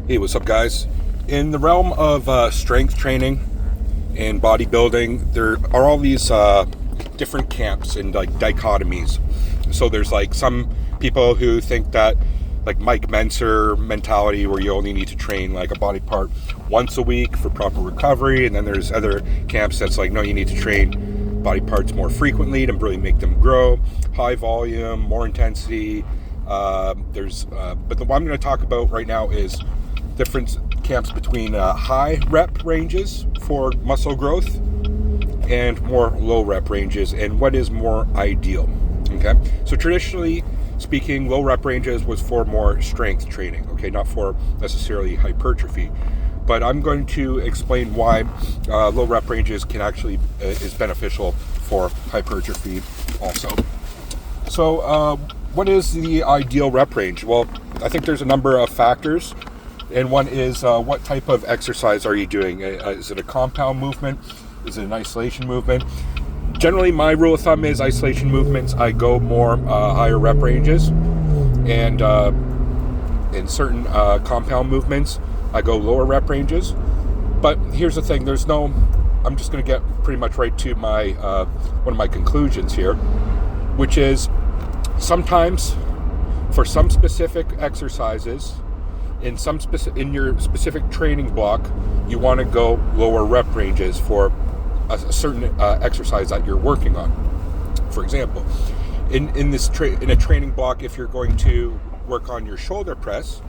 Hey, what's up, guys? In the realm of strength training and bodybuilding, there are all these different camps and like dichotomies. So there's like some people who think that like Mike Mentzer mentality where you only need to train like a body part once a week for proper recovery, and then there's other camps that's like, no, you need to train body parts more frequently to really make them grow, high volume, more intensity. But what I'm going to talk about right now is different camps between high rep ranges for muscle growth and more low rep ranges, and what is more ideal. Okay, so traditionally speaking, low rep ranges was for more strength training, okay, not for necessarily hypertrophy. But I'm going to explain why low rep ranges can actually is beneficial for hypertrophy also. So what is the ideal rep range? Well, I think there's a number of factors. And one is what type of exercise are you doing? Is it a compound movement? Is it an isolation movement? Generally, my rule of thumb is isolation movements, I go more higher rep ranges. And in certain compound movements, I go lower rep ranges. But here's the thing, I'm just going to get pretty much right to my one of my conclusions here, which is sometimes for some specific exercises, in your specific training block, you want to go lower rep ranges for a certain exercise that you're working on. For example, in a training block, if you're going to work on your shoulder press,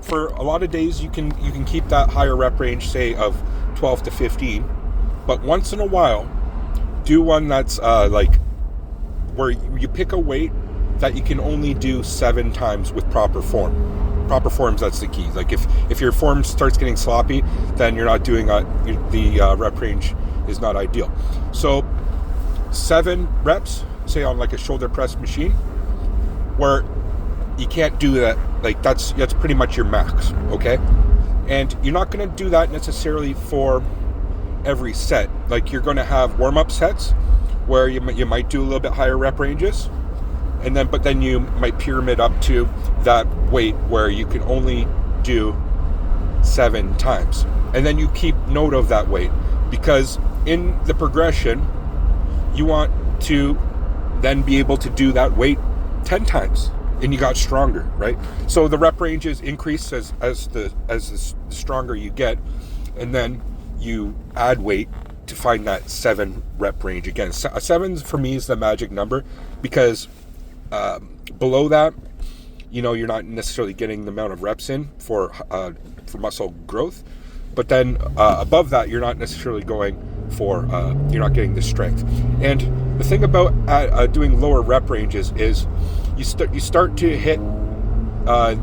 for a lot of days you can keep that higher rep range, say of 12 to 15, but once in a while, do one that's like where you pick a weight that you can only do 7 times with proper form. Proper forms, that's the key. Like if your form starts getting sloppy, then you're not doing the rep range is not ideal. So 7 reps, say on like a shoulder press machine, where you can't do that, like that's pretty much your max, okay? And you're not going to do that necessarily for every set. Like you're going to have warm-up sets where you might do a little bit higher rep ranges, but then you might pyramid up to that weight where you can only do 7 times. And then you keep note of that weight, because in the progression, you want to then be able to do that weight 10 times, and you got stronger, right? So the rep ranges increase as the stronger you get, and then you add weight to find that 7 rep range. Again, 7 for me is the magic number, because below that, you're not necessarily getting the amount of reps in for muscle growth, but then above that, you're not necessarily going for you're not getting the strength. And the thing about doing lower rep ranges is you start to hit a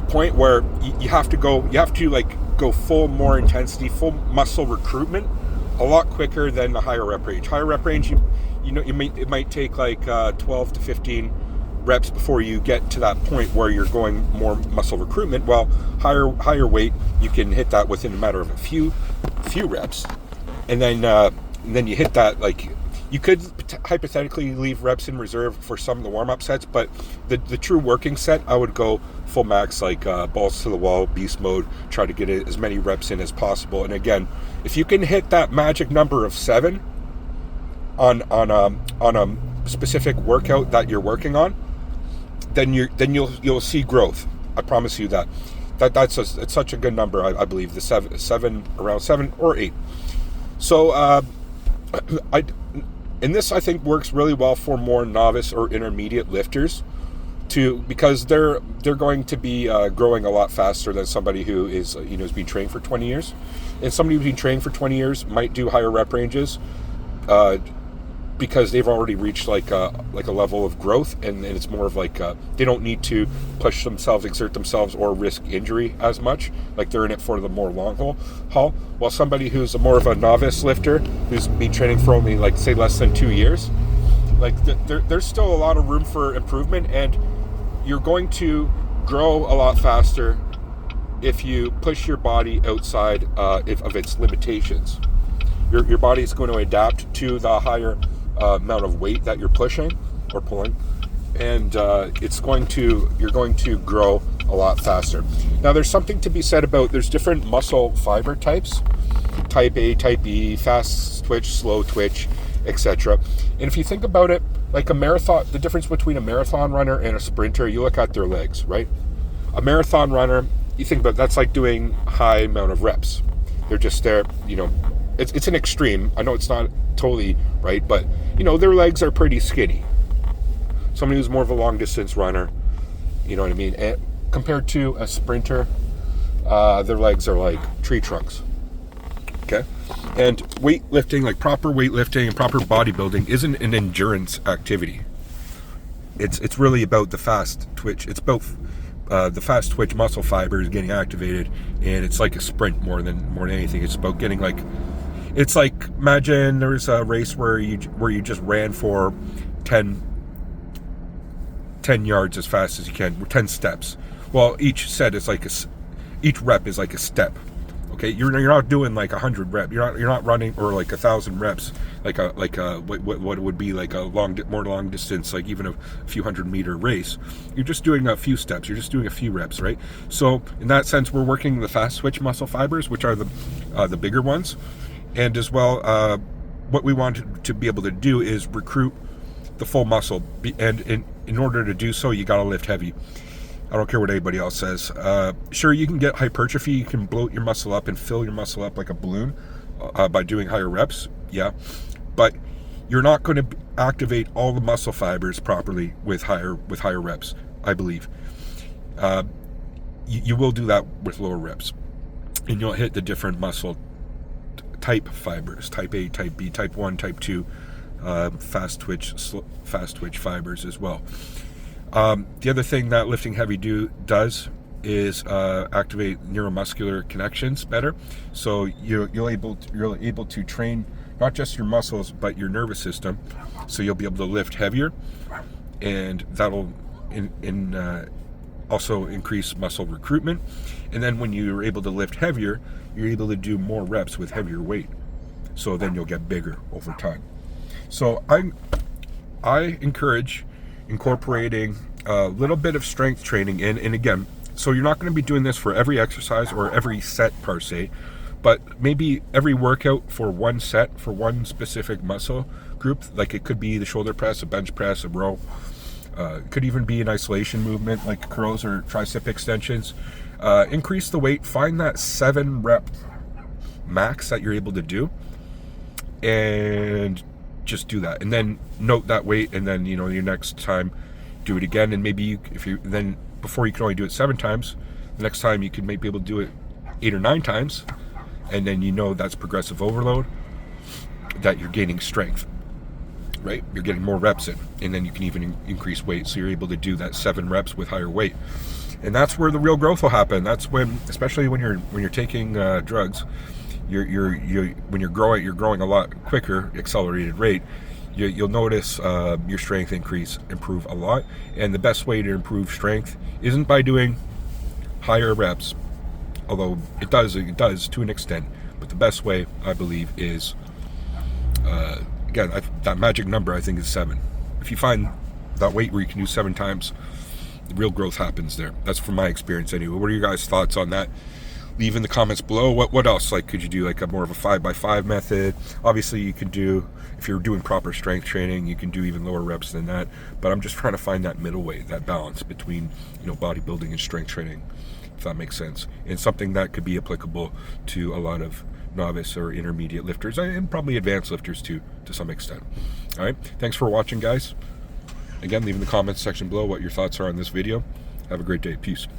point where you have to go full more intensity, full muscle recruitment a lot quicker than the higher rep range. Higher rep range, it might take like 12 to 15 reps before you get to that point where you're going more muscle recruitment. Well, higher weight, you can hit that within a matter of a few reps, and then you hit that. Like you could hypothetically leave reps in reserve for some of the warm-up sets, but the true working set, I would go full max, like balls to the wall, beast mode, try to get as many reps in as possible. And again, if you can hit that magic number of 7 on a specific workout that you're working on, then you'll see growth. I promise you that. It's such a good number. I believe the seven around 7 or 8. So this I think works really well for more novice or intermediate lifters, because they're going to be growing a lot faster than somebody who is has been trained for 20 years. And somebody who's been trained for 20 years might do higher rep ranges because they've already reached like a level of growth, and it's more of like they don't need to push themselves, exert themselves, or risk injury as much. Like they're in it for the more long haul. While somebody who's more of a novice lifter, who's been training for only like say less than 2 years, like there's still a lot of room for improvement, and you're going to grow a lot faster if you push your body outside of its limitations. Your body is going to adapt to the higher amount of weight that you're pushing or pulling, and you're going to grow a lot faster. Now, there's something to be said about, there's different muscle fiber types, type A, type B, fast twitch, slow twitch, etc. And if you think about it, like a marathon, the difference between a marathon runner and a sprinter, you look at their legs, right? A marathon runner, you think about, that's like doing high amount of reps. They're just there, you know, it's an extreme. I know it's not totally right, but, you know, their legs are pretty skinny. Somebody who's more of a long distance runner, you know what I mean? And compared to a sprinter, their legs are like tree trunks. Okay? And weightlifting, like proper weightlifting and proper bodybuilding, isn't an endurance activity. It's really about the fast twitch. It's both the fast twitch muscle fibers getting activated, and it's like a sprint more than anything. It's about getting like, it's like, imagine there's a race where you just ran for 10 yards as fast as you can, 10 steps. Well, each rep is like a step. Okay, you're not doing like 100 reps. You're not running, or like 1,000 reps, like what would be like a more long distance, like even a few 100-meter race. You're just doing a few steps. You're just doing a few reps, right? So in that sense, we're working the fast twitch muscle fibers, which are the bigger ones, and as well, what we want to be able to do is recruit the full muscle, and in order to do so, you got to lift heavy. I don't care what anybody else says. Sure, you can get hypertrophy. You can bloat your muscle up and fill your muscle up like a balloon by doing higher reps. Yeah, but you're not going to activate all the muscle fibers properly with higher reps, I believe. You will do that with lower reps, and you'll hit the different muscle type fibers: type A, type B, type 1, type 2, fast twitch fibers as well. The other thing that lifting heavy does is activate neuromuscular connections better. So you're able to train not just your muscles but your nervous system. So you'll be able to lift heavier, and that'll also increase muscle recruitment. And then when you're able to lift heavier, you're able to do more reps with heavier weight. So then you'll get bigger over time. So I encourage incorporating a little bit of strength training in, and again, so you're not going to be doing this for every exercise or every set per se, but maybe every workout for one set for one specific muscle group. Like it could be the shoulder press, a bench press, a row. It could even be an isolation movement like curls or tricep extensions. Increase the weight, find that 7 rep max that you're able to do, and just do that, and then note that weight, and then, you know, your next time do it again. And maybe before you can only do it 7 times, the next time you can maybe be able to do it 8 or 9 times, and then you know that's progressive overload, that you're gaining strength, right? You're getting more reps in, and then you can even increase weight, so you're able to do that 7 reps with higher weight. And that's where the real growth will happen. That's when, especially when you're taking drugs, when you're growing a lot quicker, accelerated rate. You'll notice your strength improve a lot. And the best way to improve strength isn't by doing higher reps, although it does to an extent. But the best way, I believe, is again, that magic number I think is 7. If you find that weight where you can do 7 times, the real growth happens there. That's from my experience anyway. What are your guys' thoughts on that? Leave in the comments below. What else? Like, could you do like a more of a 5x5 method? Obviously, you can do, if you're doing proper strength training, you can do even lower reps than that. But I'm just trying to find that middle way, that balance between, you know, bodybuilding and strength training, if that makes sense. And something that could be applicable to a lot of novice or intermediate lifters, and probably advanced lifters too, to some extent. All right. Thanks for watching, guys. Again, leave in the comments section below what your thoughts are on this video. Have a great day. Peace.